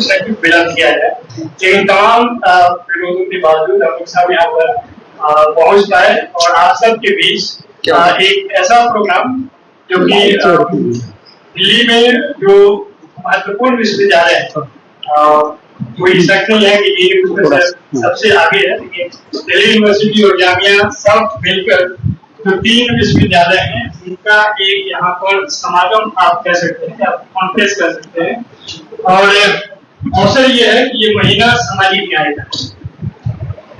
कुछ न कुछ विलंब किया जाए, लेकिन तमाम विरोधों के बावजूद हम लोग सब यहाँ पर पहुंच पाए और आप सबके बीच एक ऐसा प्रोग्राम जो कि दिल्ली में जो महत्वपूर्ण विश्वविद्यालय है, कोई शक नहीं है कि ये सबसे आगे है, लेकिन दिल्ली यूनिवर्सिटी और जामिया सब मिलकर जो 3 विश्वविद्यालय हैं उनका एक यहाँ पर समागम आप कह सकते हैं, आप कॉन्फ्रेंस कर सकते हैं। और अवसर ये है कि ये महीना सामाजिक न्याय का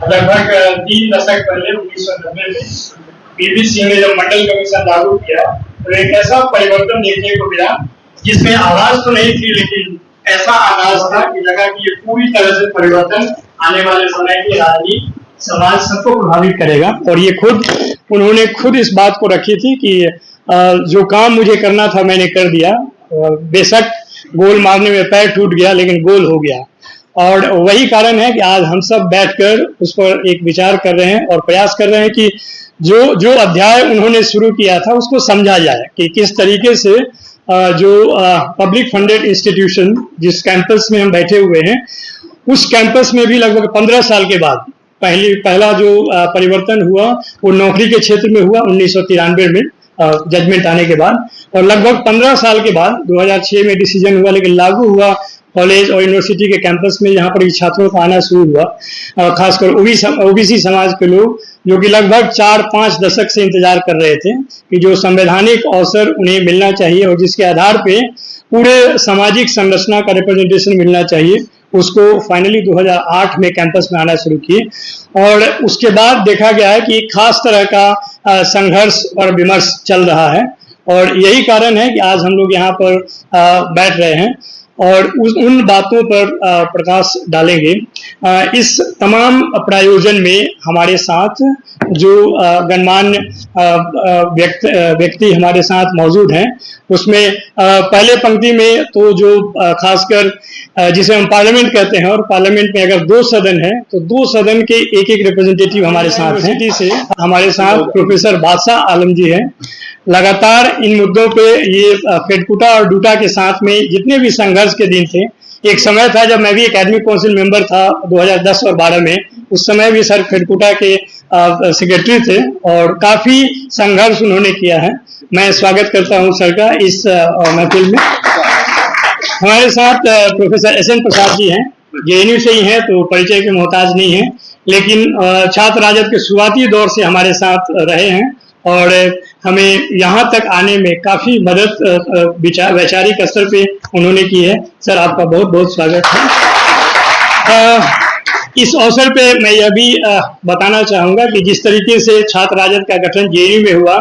लगभग 3 दशक पहले 1990 में बीबीसी ने जब मंडल कमीशन लागू किया तो एक ऐसा परिवर्तन देखने को मिला जिसमें आवाज तो नहीं थी, लेकिन ऐसा आगाज था कि लगा कि ये पूरी तरह से परिवर्तन आने वाले समय के राजनीति समाज सबको प्रभावित करेगा। और ये उन्होंने खुद इस बात को रखी थी कि जो काम मुझे करना था मैंने कर दिया, बेशक गोल मारने में पैर टूट गया लेकिन गोल हो गया। और वही कारण है कि आज हम सब बैठकर उस पर एक विचार कर रहे हैं और प्रयास कर रहे हैं कि जो अध्याय उन्होंने शुरू किया था उसको समझा जाए कि किस तरीके से जो पब्लिक फंडेड इंस्टीट्यूशन जिस कैंपस में हम बैठे हुए हैं उस कैंपस में भी लगभग 15 साल के बाद पहला जो परिवर्तन हुआ वो नौकरी के क्षेत्र में हुआ 1993 में जजमेंट आने के बाद, और लगभग 15 साल के बाद 2006 में डिसीजन हुआ, लेकिन लागू हुआ कॉलेज और यूनिवर्सिटी के कैंपस में जहाँ पर छात्रों का आना शुरू हुआ, खासकर ओबीसी समाज के लोग जो कि लगभग 4-5 दशक से इंतजार कर रहे थे कि जो संवैधानिक अवसर उन्हें मिलना चाहिए और जिसके आधार पे पूरे सामाजिक संरचना का रिप्रेजेंटेशन मिलना चाहिए, उसको फाइनली 2008 में कैंपस में आना शुरू किए। और उसके बाद देखा गया है कि एक खास तरह का संघर्ष और विमर्श चल रहा है और यही कारण है कि आज हम लोग यहाँ पर बैठ रहे हैं और उन बातों पर प्रकाश डालेंगे। इस तमाम प्रायोजन में हमारे साथ जो गणमान्य व्यक्ति हमारे साथ मौजूद हैं, उसमें पहले पंक्ति में तो जो खासकर जिसे हम पार्लियामेंट कहते हैं, और पार्लियामेंट में अगर 2 सदन है तो 2 सदन के एक रिप्रेजेंटेटिव हमारे साथ हैं। से हमारे साथ प्रोफेसर बादशाह आलम जी हैं। लगातार इन मुद्दों पे ये फेडकुटा और डूटा के साथ में जितने भी संघर्ष के दिन थे, एक समय था जब मैं भी एकेडमिक काउंसिल मेंबर था 2010 और 12 में, उस समय भी सर फेडकुटा के सेक्रेटरी थे और काफी संघर्ष उन्होंने किया है। मैं स्वागत करता हूं सर का इस महफिल में। हमारे साथ professor S N Prasad ji हैं, जेएनयू से ही हैं तो परिचय के मोहताज नहीं है, लेकिन छात्र राजद के शुरुआती दौर से हमारे साथ रहे हैं और हमें यहाँ तक आने में काफी मदद वैचारिक स्तर पे उन्होंने की है। सर आपका बहुत बहुत स्वागत है। इस अवसर पे मैं यह भी बताना चाहूंगा कि जिस तरीके से छात्र राजद का गठन जेएनयू में हुआ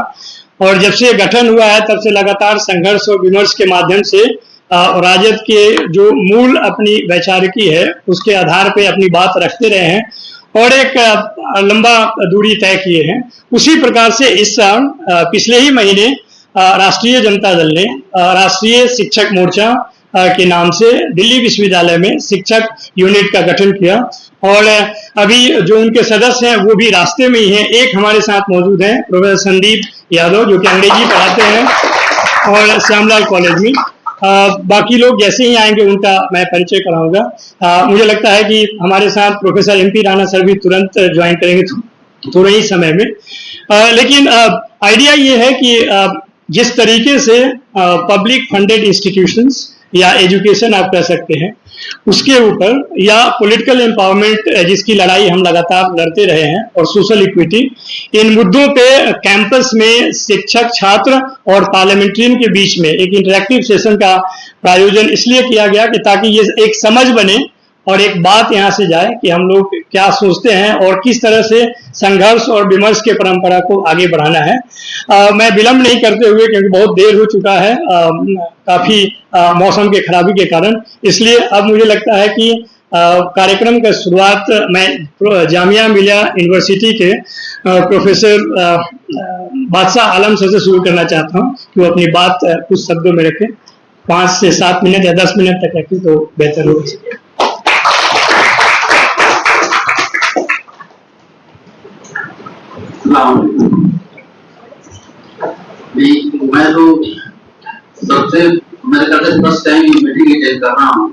और जब से गठन हुआ है तब से लगातार संघर्ष और विमर्श के माध्यम से राजद के जो मूल अपनी वैचारिकी है उसके आधार पे अपनी बात रखते रहे हैं और एक लंबा दूरी तय किए हैं। उसी प्रकार से इस साल पिछले ही महीने राष्ट्रीय जनता दल ने राष्ट्रीय शिक्षक मोर्चा के नाम से दिल्ली विश्वविद्यालय में शिक्षक यूनिट का गठन किया और अभी जो उनके सदस्य हैं वो भी रास्ते में ही हैं। एक हमारे साथ मौजूद हैं प्रोफेसर संदीप यादव जो कि अंग्रेजी पढ़ाते हैं और श्यामलाल कॉलेज में। बाकी लोग जैसे ही आएंगे उनका मैं परिचय कराऊंगा। मुझे लगता है कि हमारे साथ प्रोफेसर एमपी राणा सर भी तुरंत ज्वाइन करेंगे थोड़े ही समय में। लेकिन आइडिया ये है कि जिस तरीके से पब्लिक फंडेड इंस्टीट्यूशंस या एजुकेशन आप कह सकते हैं उसके ऊपर या पॉलिटिकल एम्पावरमेंट जिसकी लड़ाई हम लगातार लड़ते रहे हैं और सोशल इक्विटी, इन मुद्दों पे कैंपस में शिक्षक छात्र और पार्लियामेंट्रियन के बीच में एक इंटरैक्टिव सेशन का प्रायोजन इसलिए किया गया कि ताकि ये एक समझ बने और एक बात यहाँ से जाए कि हम लोग क्या सोचते हैं और किस तरह से संघर्ष और विमर्श के परंपरा को आगे बढ़ाना है। मैं विलंब नहीं करते हुए क्योंकि बहुत देर हो चुका है काफी मौसम के खराबी के कारण, इसलिए अब मुझे लगता है कि कार्यक्रम का शुरुआत मैं जामिया मिलिया यूनिवर्सिटी के प्रोफेसर बादशाह आलम सर से शुरू करना चाहता हूँ कि वो अपनी बात कुछ शब्दों में रखें। 5 से 7 मिनट या 10 मिनट तक रखें तो बेहतर होगा। मैं तो सबसे मेरे ख्याल से फर्स्ट टाइम मीटिंग अटेंड कर रहा हूँ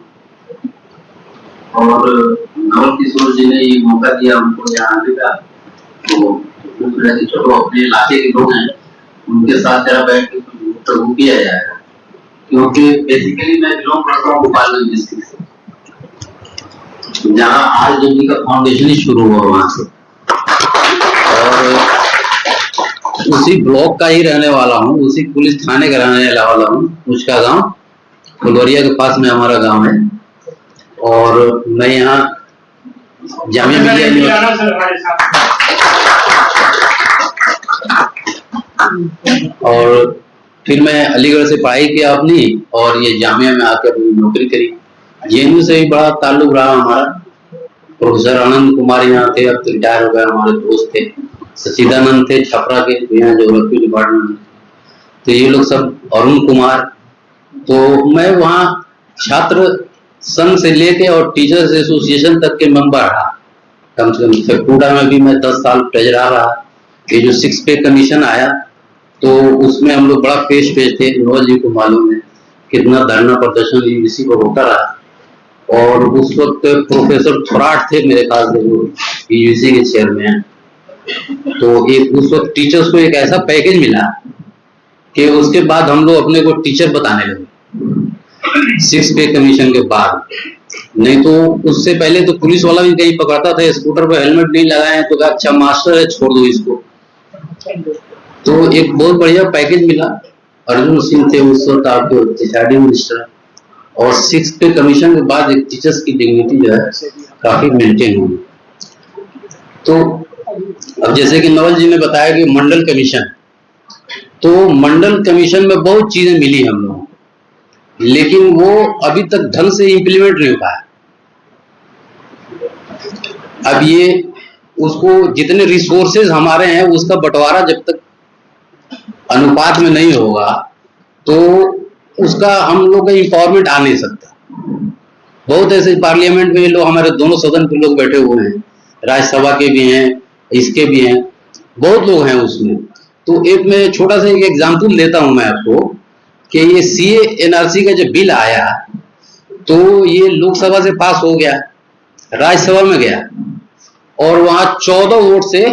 और नवल किशोर जी ने ये मौका दिया हमको यहाँ आने का, तो चलो अपने इलाके के लोग हैं उनके साथ जरा बैठ के इंटरव्यू किया जाएगा, क्योंकि बेसिकली मैं बिलोंग करता हूँ गोपालगंज डिस्ट्रिक्ट से, जहाँ आरजेडी का फाउंडेशन ही शुरू हुआ वहां से, और उसी ब्लॉक का ही रहने वाला हूँ, उसी पुलिस थाने का रहने वाला हूँ। उसका गांव फुलवरिया के पास में हमारा गांव है, और मैं यहाँ जामिया मिलिया और फिर मैं अलीगढ़ से पढ़ाई किया अपनी, और ये जामिया में आकर अपनी नौकरी करी। जेएनयू से भी बड़ा ताल्लुक रहा हमारा। प्रोफेसर आनंद कुमार यहाँ थे, अब तो रिटायर हो गए, हमारे दोस्त थे। सचिदानंद थे छपरा के, यहाँ ज्योग्राफी डिपार्टमेंट, तो ये लोग सब, अरुण कुमार। तो मैं वहाँ छात्र संघ से लेके और टीचर्स एसोसिएशन तक के मेंबर रहा, कम से कम फेकुड़ा में भी मैं 10 साल ट्रेजरर रहा। ये जो 6 पे कमीशन आया तो उसमें हम लोग बड़ा पेश थे, नोवल जी को मालूम है कितना धरना प्रदर्शन यूजीसी को होता रहा। और उस वक्त प्रोफेसर थोराट थे मेरे ख्याल से, वो यूजीसी के चेयरमैन। तो एक उस वक्त टीचर्स को एक ऐसा पैकेज मिला कि उसके बाद हम लोग अपने को टीचर बताने लगे 6 पे कमीशन के बाद। नहीं तो उससे पहले तो पुलिस वाला भी कहीं पकड़ता था, स्कूटर पर हेलमेट नहीं लगाए तो अच्छा मास्टर है छोड़ दो इसको। तो एक बहुत बढ़िया पैकेज मिला। अर्जुन सिंह थे उस वक्त आपके प्रिसाइडिंग मिनिस्टर, और 6 पे कमीशन के बाद एक टीचर्स की डिग्निटी जो है काफी मेंटेन हुई। तो अब जैसे कि नवल जी ने बताया कि मंडल कमीशन, तो मंडल कमीशन में बहुत चीजें मिली हम लोगों को, लेकिन वो अभी तक ढंग से इम्प्लीमेंट नहीं हो पाया। अब ये उसको जितने रिसोर्सेज हमारे हैं उसका बंटवारा जब तक अनुपात में नहीं होगा तो उसका हम लोग का इंपावरमेंट आ नहीं सकता। बहुत ऐसे पार्लियामेंट में लोग, हमारे दोनों सदन के लोग बैठे हुए हैं, राज्यसभा के भी हैं, इसके भी हैं, बहुत लोग हैं उसमें। तो एक मैं छोटा सा एक एग्जाम्पल देता हूं मैं आपको कि ये सीए एनआरसी का जब बिल आया तो ये लोकसभा से पास हो गया, राज्यसभा में गया और वहां 14 वोट से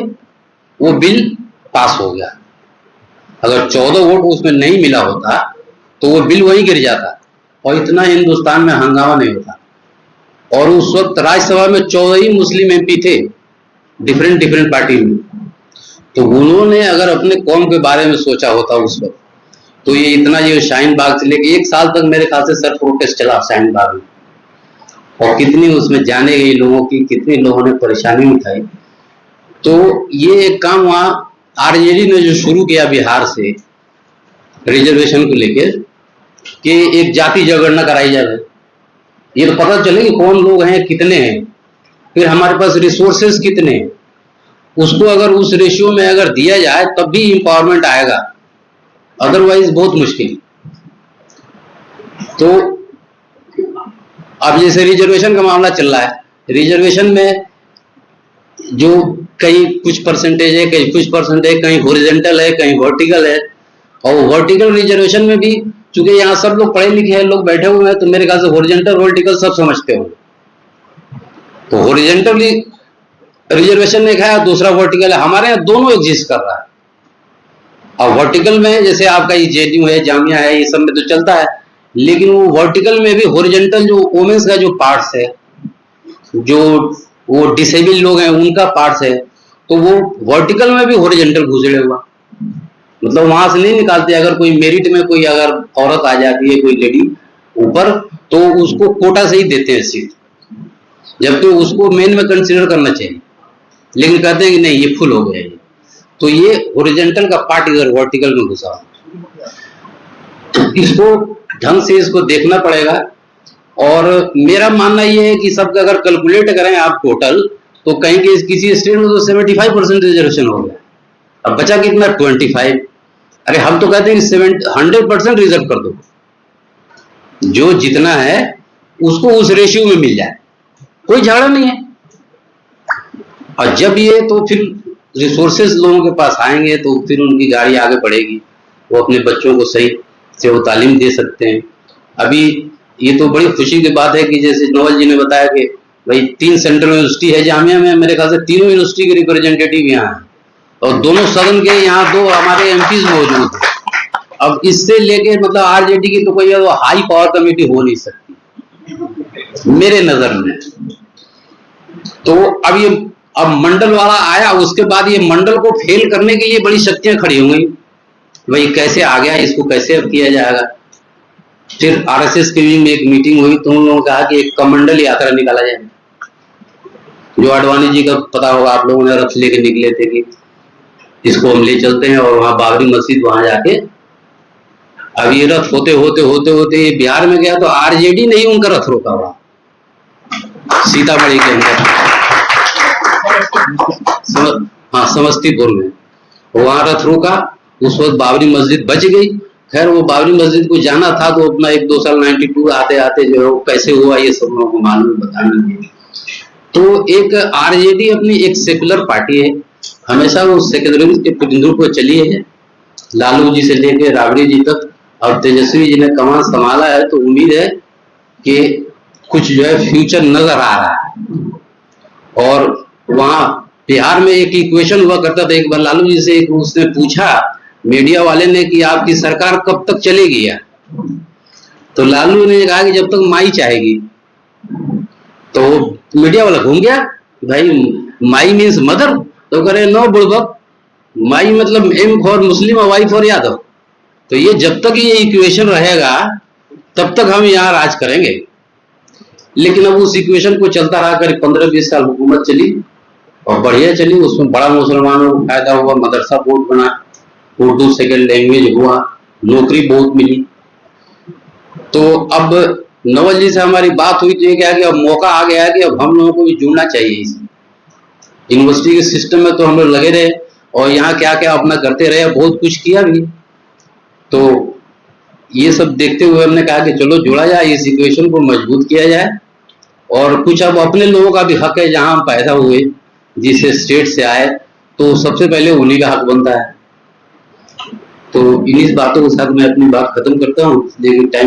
वो बिल पास हो गया। अगर 14 वोट उसमें नहीं मिला होता तो वो बिल वहीं गिर जाता और इतना हिंदुस्तान में हंगामा नहीं होता। और उस वक्त राज्यसभा में 14 ही मुस्लिम एमपी थे डिफरेंट पार्टी में। तो उन्होंने अगर अपने कौम के बारे में सोचा होता उस वक्त तो ये इतना ये शाहीन बाग से लेके 1 साल तक मेरे ख्याल से सर प्रोटेस्ट चला शाहीन बाग में, और कितनी उसमें जाने गई लोगों की, कितने लोगों ने परेशानी उठाई। तो ये एक काम वहां आरजेडी ने जो शुरू किया बिहार से रिजर्वेशन को लेकर कि एक जाति जनगणना कराई जाए, ये तो पता चले कि कौन लोग हैं, कितने हैं, फिर हमारे पास रिसोर्सेज कितने हैं, उसको अगर उस रेशियो में अगर दिया जाए तब भी इंपावरमेंट आएगा, अदरवाइज बहुत मुश्किल। तो अब जैसे रिजर्वेशन का मामला चल रहा है, रिजर्वेशन में जो कहीं कुछ परसेंटेज है, कहीं कुछ परसेंटेज, कहीं हॉरिजॉन्टल है, कहीं वर्टिकल है। और वर्टिकल रिजर्वेशन में भी चूंकि यहाँ सब लोग पढ़े लिखे हैं, लोग बैठे हुए हैं, तो मेरे ख्याल से हॉरिजॉन्टल वर्टिकल सब समझते हो। तो हॉरिजॉन्टल रिजर्वेशन में क्या है, दूसरा वर्टिकल है, हमारे यहाँ दोनों एग्जिस्ट कर रहा है। और वर्टिकल में जैसे आपका ये जेएनयू है, जामिया है, ये सब में तो चलता है, लेकिन वो वर्टिकल में भी हॉरिजॉन्टल जो वोमेन्स का जो पार्ट्स है, जो वो डिसेबल लोग हैं उनका पार्ट्स है, तो वो वर्टिकल में भी हॉरिजॉन्टल घुसड़े हुआ, मतलब वहां से नहीं निकालते। अगर कोई मेरिट में कोई अगर औरत आ जाती है, कोई लेडी ऊपर, तो उसको कोटा से ही देते हैं सीट, जबकि उसको मेन में कंसीडर करना चाहिए, लेकिन कहते हैं कि नहीं ये फुल हो गया है। तो ये हॉरिजॉन्टल का पार्ट इधर वर्टिकल में घुसा, तो इसको ढंग से इसको देखना पड़ेगा। और मेरा मानना ये है कि सबका अगर कैलकुलेट करें आप टोटल, तो कहीं के किसी स्टेट में तो 75% रिजर्वेशन हो गया, अब बचा कितना 25। अरे हम तो कहते हैं 100% रिजर्व कर दो, जो जितना है उसको उस रेशियो में मिल जाए, कोई झगड़ा नहीं है। और जब ये तो फिर रिसोर्सेस लोगों के पास आएंगे तो फिर उनकी गाड़ी आगे बढ़ेगी, वो अपने बच्चों को सही से वो तालीम दे सकते हैं। अभी ये तो बड़ी खुशी की बात है कि जैसे नवल जी ने बताया कि भाई 3 सेंट्रल यूनिवर्सिटी है जामिया में, मेरे ख्याल से तीनों यूनिवर्सिटी के रिप्रेजेंटेटिव यहाँ हैं और दोनों सदन के यहाँ 2 हमारे एमपीज मौजूद हैं। अब इससे लेके मतलब आरजेडी की तो कोई हाई पावर कमेटी हो नहीं सकती मेरे नजर में। तो अब मंडल वाला आया, उसके बाद ये मंडल को फेल करने के लिए बड़ी शक्तियां खड़ी हो गई, भाई कैसे आ गया, इसको कैसे अब किया जाएगा। फिर आरएसएस के में एक मीटिंग हुई तो उन लोगों ने कहा कि एक कमंडल यात्रा निकाला जाए, जो आडवाणी जी का पता होगा, आप लोगों ने रथ लेके निकले थे कि इसको हम ले चलते हैं और वहां बाबरी मस्जिद वहां जाके। अब ये रथ होते होते होते होते ये बिहार में गया तो आरजेडी ने ही उनका रथ रोका हुआ सीतामढ़ी के अंदर, हाँ समस्तीपुर में वहां रथ रोका। उस वक्त बाबरी मस्जिद बच गई। खैर वो बाबरी मस्जिद को जाना था तो अपना 1-2 साल 92 आते आते जो है वो कैसे हुआ ये सब लोगों को मालूम बताना। तो एक आरजेडी अपनी एक सेकुलर पार्टी है, हमेशा वो सेकुलरिज्म के प्रतिनिधित्व को चली है, लालू जी से लेके राबड़ी जी तक। और तेजस्वी जी ने कमान संभाला है तो उम्मीद है कि कुछ जो है फ्यूचर नजर आ रहा है। और वहां बिहार में एक इक्वेशन हुआ करता था, एक बार लालू जी से उसने पूछा मीडिया वाले ने कि आपकी सरकार कब तक चलेगी यार, तो लालू ने कहा कि जब तक माई चाहेगी। तो मीडिया वाला घूम गया, भाई माई मीन्स मदर, तो कह रहे नो बुड़बक, माई मतलब एम फॉर मुस्लिम और वाई फॉर यादव। तो ये जब तक ये इक्वेशन रहेगा तब तक हम यहाँ राज करेंगे। लेकिन अब उस इक्वेशन को चलता रहा, करीब 15-20 साल हुकूमत चली और बढ़िया चली, उसमें बड़ा मुसलमानों को फायदा हुआ, मदरसा बोर्ड बना, उर्दू सेकंड लैंग्वेज हुआ, नौकरी बहुत मिली। तो अब नवल जी से हमारी बात हुई तो ये क्या कि अब मौका आ गया है कि अब हम लोगों को भी जुड़ना चाहिए इस यूनिवर्सिटी के सिस्टम में। तो हम लोग लगे रहे और यहाँ क्या क्या अपना करते रहे, बहुत कुछ किया भी। तो ये सब देखते हुए हमने कहा कि चलो जुड़ा जाए, इस इक्वेशन को मजबूत किया जाए और कुछ अब अपने लोगों का भी हक है, जहां हम पैदा हुए, जिस स्टेट से आए, तो सबसे पहले उन्हीं का हक बनता है। तो इन्हीं बातों के साथ मैं अपनी बात खत्म करता हूँ, लेकिन टाइम